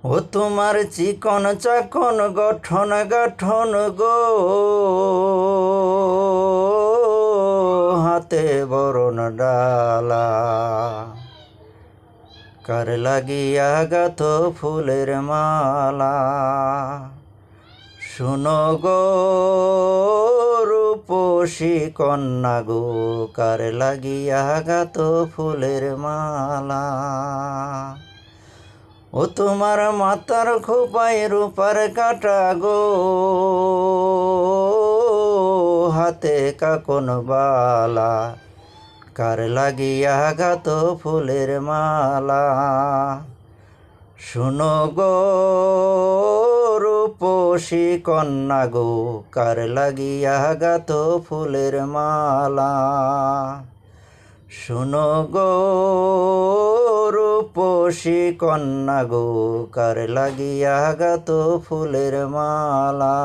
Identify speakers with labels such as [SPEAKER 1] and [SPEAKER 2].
[SPEAKER 1] ও তোমার চিকন চাকন গঠন গঠন গো, হাতে বরণ ডালা, কার লাগিয়া গাথ ফুলের মালা। শুনো গো রূপসী কন্যা গো, কার লাগিয়া গাথ ফুলের মালা। ও তোমার মাতার খোপায় রূপার কাটা গো, হাতে কাকন বালা, কার লাগিয়া গাথ ফুলের মালা। শুনো গো রূপসী কন্যা গো, কার লাগিয়া গাথ ফুলের মালা। শুনো গো রূপসী কন্যা গো, কার লাগিয়া গাথ ফুলের মালা।